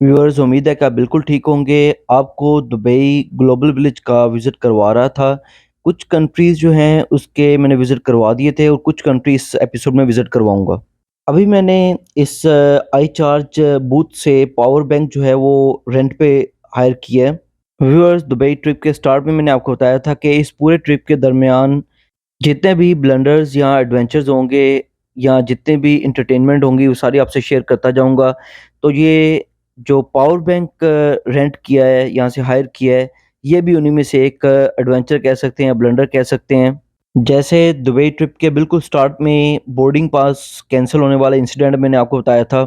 Viewers उम्मीद है कि आप बिल्कुल ठीक होंगे। आपको दुबई ग्लोबल विलेज का विज़िट करवा रहा था। कुछ कंट्रीज़ जो हैं उसके मैंने विज़िट करवा दिए थे और कुछ कंट्री इस एपिसोड में विज़िट करवाऊँगा। अभी मैंने इस iCharge बूथ से पावर बैंक जो है वो रेंट पे हायर किया है। व्यूअर्स दुबई ट्रिप के स्टार्ट में मैंने आपको बताया था कि इस पूरे ट्रिप के दरमियान जितने भी ब्लंडर्स या एडवेंचर्स होंगे या जितने भी एंटरटेनमेंट होंगी वो सारी आपसे शेयर करता जाऊँगा। तो ये जो पावर बैंक रेंट किया है, यहाँ से हायर किया है, ये भी उन्हीं में से एक एडवेंचर कह सकते हैं या ब्लंडर कह सकते हैं। जैसे दुबई ट्रिप के बिल्कुल स्टार्ट में बोर्डिंग पास कैंसल होने वाला इंसिडेंट मैंने आपको बताया था।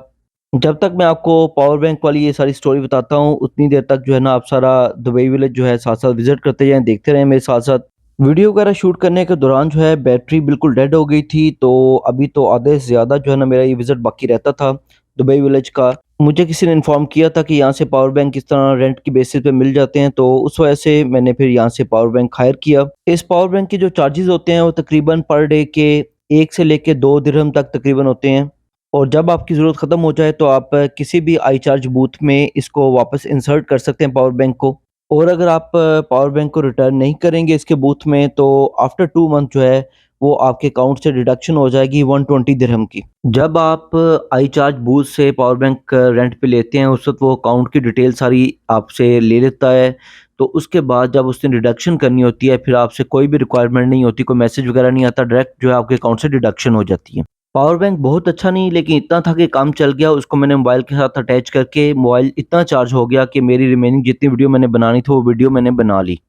जब तक मैं आपको पावर बैंक वाली ये सारी स्टोरी बताता हूँ, उतनी देर तक जो है ना आप सारा दुबई विलेज जो है साथ-साथ विज़िट करते जाएँ, देखते रहें मेरे साथ-साथ। वीडियो वगैरह शूट करने के दौरान जो है बैटरी बिल्कुल डेड हो गई थी, तो अभी तो आधे से ज़्यादा जो है ना मेरा ये विज़िट बाकी रहता था दुबई विलेज का। मुझे किसी ने इन्फॉर्म किया था कि यहाँ से पावर बैंक इस तरह रेंट की बेसिस पे मिल जाते हैं, तो उस वजह से मैंने फिर यहाँ से पावर बैंक हायर किया। इस पावर बैंक के जो चार्जेज़ होते हैं वो तकरीबन पर डे के 1 से लेके 2 दिरहम तक तकरीबन होते हैं। और जब आपकी ज़रूरत ख़त्म हो जाए तो आप किसी भी iCharge बूथ में इसको वापस इंसर्ट कर सकते हैं पावर बैंक को। और अगर आप पावर बैंक को रिटर्न नहीं करेंगे इसके बूथ में तो आफ्टर 2 मंथ जो है वो आपके अकाउंट से डिडक्शन हो जाएगी 120 दिरहम की। जब आप iCharge बूथ से पावर बैंक रेंट पे लेते हैं उस वक़्त वो अकाउंट की डिटेल सारी आपसे ले लेता है। तो उसके बाद जब उसने डिडक्शन करनी होती है फिर आपसे कोई भी रिक्वायरमेंट नहीं होती, कोई मैसेज वगैरह नहीं आता, डायरेक्ट जो है आपके अकाउंट से डिडक्शन हो जाती है। पावर बैंक बहुत अच्छा नहीं लेकिन इतना था कि काम चल गया, उसको मैंने मोबाइल के साथ अटैच करके मोबाइल इतना चार्ज हो गया कि मेरी रिमेनिंग जितनी वीडियो मैंने बनानी थी वो वीडियो मैंने बना ली।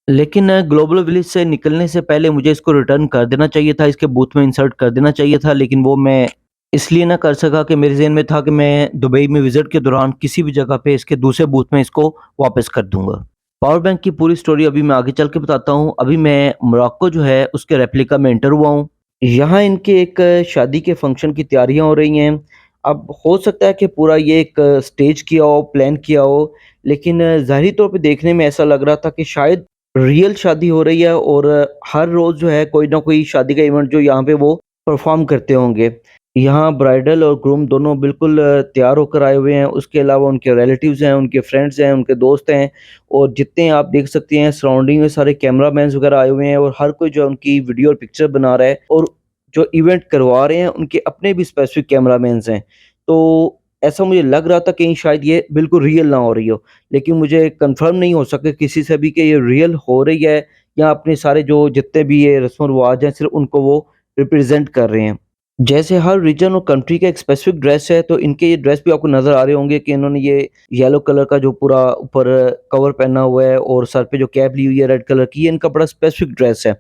लेकिन ग्लोबल विलेज से निकलने से पहले मुझे इसको रिटर्न कर देना चाहिए था, इसके बूथ में इंसर्ट कर देना चाहिए था, लेकिन वो मैं इसलिए ना कर सका कि मेरे ज़हन में था कि मैं दुबई में विज़िट के दौरान किसी भी जगह पे इसके दूसरे बूथ में इसको वापस कर दूँगा। पावर बैंक की पूरी स्टोरी अभी मैं आगे चल के बताता हूँ। अभी मैं मोरक्को जो है उसके रेप्लिका में एंटर हुआ हूँ। यहाँ इनके एक शादी के फंक्शन की तैयारियाँ हो रही हैं। अब हो सकता है कि पूरा ये एक स्टेज किया हो, प्लान किया हो, लेकिन ज़ाहिरी तौर पे देखने में ऐसा लग रहा था कि शायद रियल शादी हो रही है और हर रोज़ जो है कोई ना कोई शादी का इवेंट जो यहाँ पे वो परफ़ॉर्म करते होंगे। यहाँ ब्राइडल और ग्रूम दोनों बिल्कुल तैयार होकर आए हुए हैं। उसके अलावा उनके रिलेटिव्स हैं, उनके फ्रेंड्स हैं, उनके दोस्त हैं और जितने आप देख सकते हैं सराउंडिंग में सारे कैमरामैन्स वगैरह आए हुए हैं और हर कोई जो है उनकी वीडियो और पिक्चर बना रहा है और जो इवेंट करवा रहे हैं उनके अपने भी स्पेसिफिक कैमरामैन्स हैं। तो ऐसा मुझे लग रहा था कहीं शायद ये बिल्कुल रियल ना हो रही हो, लेकिन मुझे कन्फर्म नहीं हो सका किसी से भी कि ये रियल हो रही है या अपने सारे जो जितने भी ये रस्म-रिवाज हैं सिर्फ़ उनको वो रिप्रेज़ेंट कर रहे हैं। जैसे हर रीजन और कंट्री का एक स्पेसिफिक ड्रेस है, तो इनके ये ड्रेस भी आपको नज़र आ रहे होंगे कि इन्होंने ये येलो कलर का जो पूरा ऊपर कवर पहना हुआ है और सर पे जो कैप ली हुई है रेड कलर की, ये इनका बड़ा स्पेसिफिक ड्रेस है।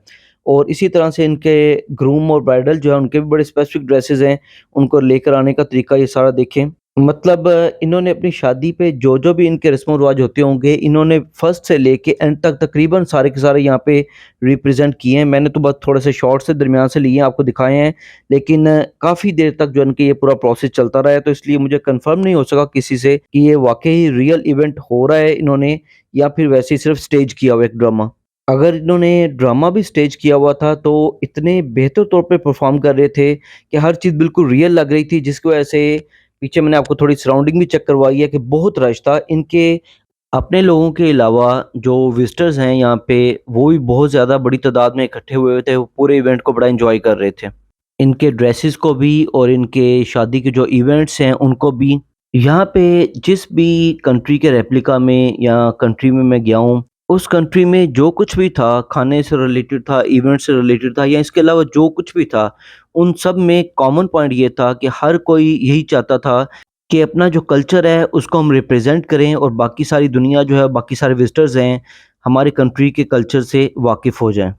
और इसी तरह से इनके ग्रूम और ब्राइडल जो है उनके भी बड़े स्पेसिफिक ड्रेसेस हैं, उनको लेकर आने का तरीका ये सारा देखें। मतलब इन्होंने अपनी शादी पे जो-जो भी इनके रस्म-रिवाज होते होंगे, इन्होंने फर्स्ट से लेके एंड तक तकरीबन सारे के सारे यहाँ पे रिप्रेज़ेंट किए हैं। मैंने तो बस थोड़े से शॉर्ट से दरमियान से लिए हैं, आपको दिखाए हैं, लेकिन काफ़ी देर तक जो है इनके ये पूरा प्रोसेस चलता रहा है, तो इसलिए मुझे कन्फर्म नहीं हो सका किसी से कि ये वाक़ई रियल इवेंट हो रहा है इन्होंने या फिर वैसे ही सिर्फ़ स्टेज किया हुआ है एक ड्रामा। अगर इन्होंने ड्रामा भी स्टेज किया हुआ था, तो इतने बेहतर तौर पे परफ़ॉर्म कर रहे थे कि हर चीज़ बिल्कुल रियल लग रही थी, जिसकी वजह से पीछे मैंने आपको थोड़ी सराउंडिंग भी चेक करवाई है कि बहुत रश था। इनके अपने लोगों के अलावा जो विज़िटर्स हैं यहाँ पे, वो भी बहुत ज़्यादा बड़ी तादाद में इकट्ठे हुए हुए थे, वो पूरे इवेंट को बड़ा एन्जॉय कर रहे थे। इनके ड्रेसेस को भी और इनके शादी के जो इवेंट्स हैं, उनको भी। यहाँ पे जिस भी कंट्री के रेप्लिका में या कंट्री में मैं गया हूँ, उस कंट्री में जो कुछ भी था, खाने से रिलेटेड था, इवेंट से रिलेटेड था या इसके अलावा जो कुछ भी था, उन सब में कॉमन पॉइंट ये था कि हर कोई यही चाहता था कि अपना जो कल्चर है, उसको हम रिप्रेज़ेंट करें और बाकी सारी दुनिया जो है, बाकी सारे विज़िटर्स हैं, हमारे कंट्री के कल्चर से वाकिफ़ हो जाएँ।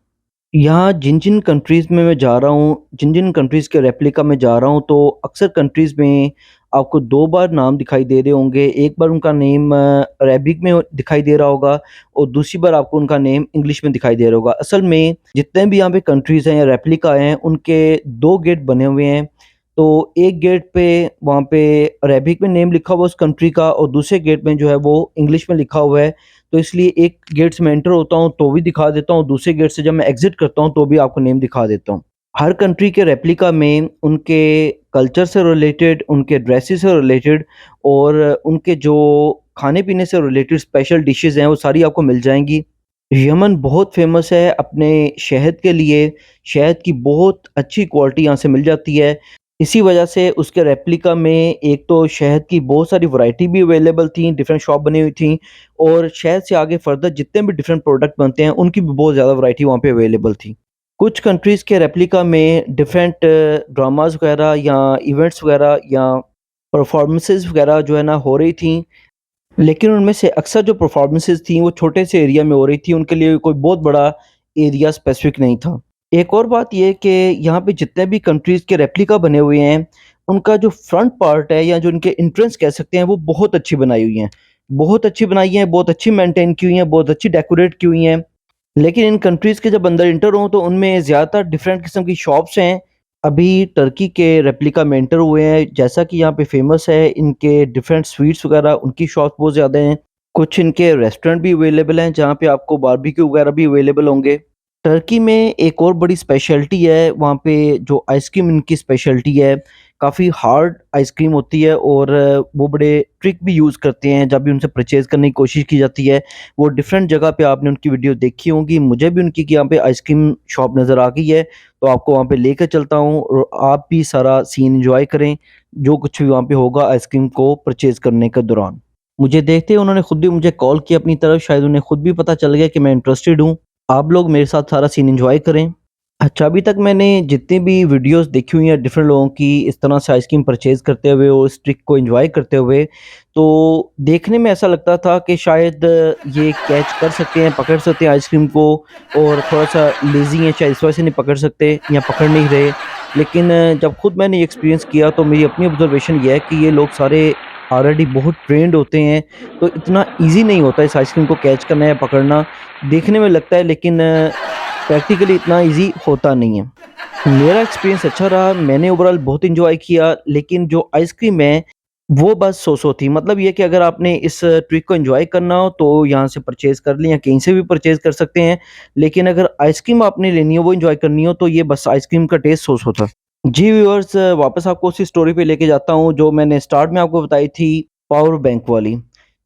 यहाँ जिन-जिन कंट्रीज़ में मैं जा रहा हूँ, जिन-जिन कंट्रीज़ के रेप्लिका में जा रहा हूँ, तो अक्सर कंट्रीज़ में आपको 2 बार नाम दिखाई दे रहे होंगे। एक बार उनका नेम अरेबिक में दिखाई दे रहा होगा और दूसरी बार आपको उनका नेम इंग्लिश में दिखाई दे रहा होगा। असल में जितने भी यहाँ पे कंट्रीज़ हैं या रेप्लिका हैं, उनके 2 गेट बने हुए हैं। तो एक गेट पे वहाँ पे अरेबिक में नेम लिखा हुआ है उस कंट्री का और दूसरे गेट में जो है वो इंग्लिश में लिखा हुआ है। तो इसलिए एक गेट से मैं एंटर होता हूँ तो भी दिखा देता हूँ, दूसरे गेट से जब मैं एग्ज़िट करता हूँ तो भी आपको नेम दिखा देता हूँ। हर कंट्री के रेप्लिका में उनके कल्चर से रिलेटेड, उनके ड्रेसेस से रिलेटेड और उनके जो खाने-पीने से रिलेटेड स्पेशल डिशेज़ हैं, वो सारी आपको मिल जाएँगी। यमन बहुत फ़ेमस है अपने शहद के लिए, शहद की बहुत अच्छी क्वालिटी यहाँ से मिल जाती है। इसी वजह से उसके रेप्लिका में एक तो शहद की बहुत सारी वैरायटी भी अवेलेबल थी, डिफरेंट शॉप बनी हुई थी और शहद से आगे फर्दर जितने भी डिफरेंट प्रोडक्ट बनते हैं, उनकी भी बहुत ज़्यादा वैरायटी वहाँ पे अवेलेबल थी। कुछ कंट्रीज़ के रेप्लिका में डिफरेंट ड्रामास वगैरह या इवेंट्स वगैरह या परफॉर्मेंसेस वगैरह जो है ना हो रही थी, लेकिन उनमें से अक्सर जो परफॉर्मेंसेस थी वो छोटे से एरिया में हो रही थी, उनके लिए कोई बहुत बड़ा एरिया स्पेसिफिक नहीं था। एक और बात ये है कि यहाँ पे जितने भी कंट्रीज़ के रेप्लिका बने हुए हैं, उनका जो फ्रंट पार्ट है या जो उनके एंट्रेंस कह सकते हैं, वो बहुत अच्छी बनाई हुई हैं। बहुत अच्छी बनाई हैं, बहुत अच्छी मेंटेन की हुई हैं, बहुत अच्छी डेकोरेट की हुई हैं। लेकिन इन कंट्रीज़ के जब अंदर एंटर हों तो उनमें ज़्यादातर डिफरेंट किस्म की शॉप्स हैं। अभी टर्की के रेप्लिका में एंटर हुए हैं, जैसा कि यहाँ पे फ़ेमस है इनके डिफरेंट स्वीट्स वगैरह उनकी शॉप्स बहुत ज़्यादा हैं। कुछ इनके रेस्टोरेंट भी अवेलेबल हैं जहाँ पे आपको बारबेक्यू वगैरह भी अवेलेबल होंगे। टर्की में एक और बड़ी स्पेशलिटी है, वहाँ पे जो आइसक्रीम इनकी स्पेशलिटी है, काफ़ी हार्ड आइसक्रीम होती है और वो बड़े ट्रिक भी यूज़ करते हैं जब भी उनसे परचेज़ करने की कोशिश की जाती है। वो डिफरेंट जगह पे आपने उनकी वीडियो देखी होंगी, मुझे भी उनकी यहाँ पे आइसक्रीम शॉप नज़र आ गई है, तो आपको वहाँ पे लेकर चलता हूँ और आप भी सारा सीन एन्जॉय करें, जो कुछ भी वहाँ पे होगा आइसक्रीम को परचेज़ करने के दौरान। मुझे देखते ही उन्होंने खुद भी मुझे कॉल किया अपनी तरफ, शायद उन्हें खुद भी पता चल गया कि मैं इंटरेस्टेड हूँ। आप लोग मेरे साथ सारा सीन एन्जॉय करें। अच्छा, अभी तक मैंने जितनी भी वीडियोज़ देखी हुई हैं डिफरेंट लोगों की इस तरह से आइसक्रीम परचेज़ करते हुए और इस ट्रिक को एन्जॉय करते हुए, तो देखने में ऐसा लगता था कि शायद ये कैच कर सकते हैं, पकड़ सकते हैं आइसक्रीम को और थोड़ा-सा लेज़ी हैं, शायद इस वजह से नहीं पकड़ सकते या पकड़ नहीं रहे। लेकिन जब खुद मैंने ये एक्सपीरियंस किया तो मेरी अपनी ऑब्ज़र्वेशन ये है कि ये लोग सारे ऑलरेडी बहुत ट्रेन्ड होते हैं, तो इतना ईज़ी नहीं होता इस आइसक्रीम को कैच करना या पकड़ना। देखने में लगता है लेकिन प्रैक्टिकली इतना ईज़ी होता नहीं है। मेरा एक्सपीरियंस अच्छा रहा, मैंने ओवरऑल बहुत एन्जॉय किया, लेकिन जो आइसक्रीम है, वो बस सो-सो थी। मतलब ये कि अगर आपने इस ट्रिक को एन्जॉय करना हो, तो यहाँ से परचेज़ कर लें या कहीं से भी परचेज़ कर सकते हैं। लेकिन अगर आइसक्रीम आपने लेनी हो, वो एन्जॉय करनी हो, तो ये बस आइसक्रीम का टेस्ट सो-सो था। जी व्यूअर्स, वापस आपको उसी स्टोरी पे लेके जाता हूँ, जो मैंने स्टार्ट में आपको बताई थी, पावर बैंक वाली।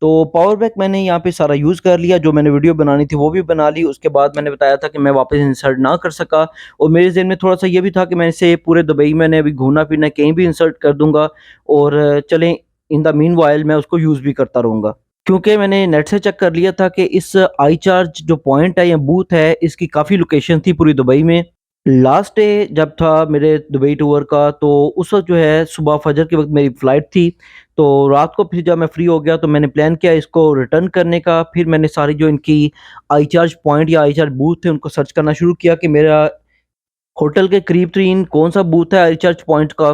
तो पावर बैंक मैंने यहाँ पे सारा यूज़ कर लिया, जो मैंने वीडियो बनानी थी वो भी बना ली। उसके बाद मैंने बताया था कि मैं वापस इंसर्ट ना कर सका और मेरे ज़हन में थोड़ा-सा ये भी था कि मैं इसे पूरे दुबई मैंने अभी घूमना-फिरना है, कहीं भी इंसर्ट कर दूँगा और चलें इन द मीनव्हाइल मैं उसको यूज़ भी करता रहूँगा। क्योंकि मैंने नेट से चेक कर लिया था कि इस आईचार्ज जो पॉइंट है या बूथ है, इसकी काफ़ी लोकेशन थी पूरी दुबई में। लास्ट डे जब था मेरे दुबई टूर का, तो उस वक़्त जो है सुबह फजर के वक़्त मेरी फ़्लाइट थी। तो रात को फिर जब मैं फ्री हो गया तो मैंने प्लान किया इसको रिटर्न करने का। फिर मैंने सारी जो इनकी आईचार्ज पॉइंट या आईचार्ज बूथ थे उनको सर्च करना शुरू किया कि मेरा होटल के करीब-तरीन कौन-सा बूथ है आईचार्ज पॉइंट का।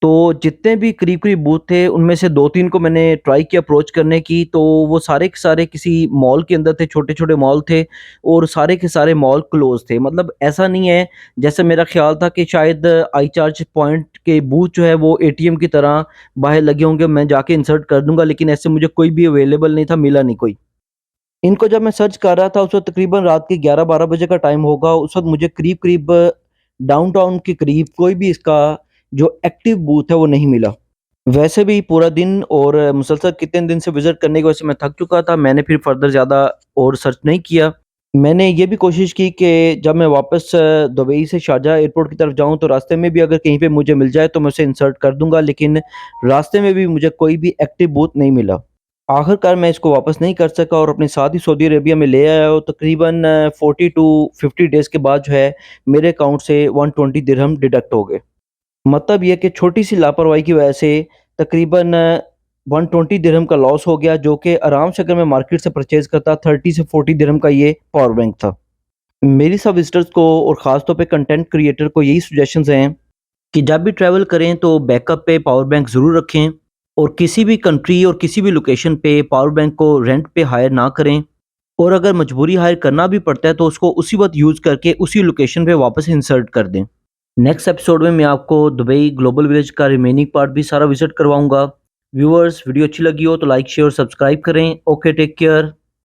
तो जितने भी करीब-करीब बूथ थे, उनमें से 2-3 को मैंने ट्राई किया अप्रोच करने की, तो वो सारे के सारे किसी मॉल के अंदर थे, छोटे-छोटे मॉल थे और सारे के सारे मॉल क्लोज़ थे। मतलब ऐसा नहीं है, जैसे मेरा ख़्याल था कि शायद आईचार्ज पॉइंट के बूथ जो है वो एटीएम की तरह बाहर लगे होंगे, मैं जाके इंसर्ट कर दूँगा, लेकिन ऐसे मुझे कोई भी अवेलेबल नहीं था, मिला नहीं कोई। इनको जब मैं सर्च कर रहा था, उस वक़्त तकरीबन रात के 11-12 बजे का टाइम होगा। उस वक़्त मुझे करीब-करीब डाउनटाउन के करीब कोई भी इसका जो एक्टिव बूथ है, वो नहीं मिला। वैसे भी पूरा दिन और मुसलसल कितने दिन से विज़िट करने की वजह से मैं थक चुका था। मैंने फिर फर्दर ज़्यादा और सर्च नहीं किया। मैंने ये भी कोशिश की कि जब मैं वापस दुबई से शारजाह एयरपोर्ट की तरफ जाऊँ, तो रास्ते में भी अगर कहीं पे मुझे मिल जाए, तो मैं उसे इंसर्ट कर दूँगा, लेकिन रास्ते में भी मुझे कोई भी एक्टिव बूथ नहीं मिला। आखिरकार मैं इसको वापस नहीं कर सका और अपने साथ ही सऊदी अरेबिया में ले आया और तकरीबन 40 टू 50 डेज़ के बाद जो है, मेरे अकाउंट से 120 दिरहम डिडक्ट हो गए। मतलब ये कि छोटी-सी लापरवाही की वजह से तकरीबन 120 दिरहम का लॉस हो गया, जो कि आराम से अगर मैं मार्केट से परचेज़ करता 30 से 40 दिरहम का ये पावर बैंक था। मेरी सब विज़िटर्स को और ख़ास तौर पे कंटेंट क्रिएटर को यही सजेशंस हैं कि जब भी ट्रैवल करें तो बैकअप पे पावर बैंक ज़रूर रखें और किसी भी कंट्री और किसी भी लोकेशन पे पावर बैंक को रेंट पे हायर ना करें और अगर मजबूरी हायर करना भी पड़ता है तो उसको उसी वक़्त यूज़ करके उसी लोकेशन पे वापस इंसर्ट कर दें। नेक्स्ट एपिसोड में मैं आपको दुबई ग्लोबल विलेज का रिमेनिंग पार्ट भी सारा विज़िट करवाऊँगा। व्यूअर्स, वीडियो अच्छी लगी हो तो लाइक, शेयर और सब्सक्राइब करें। Okay, take care.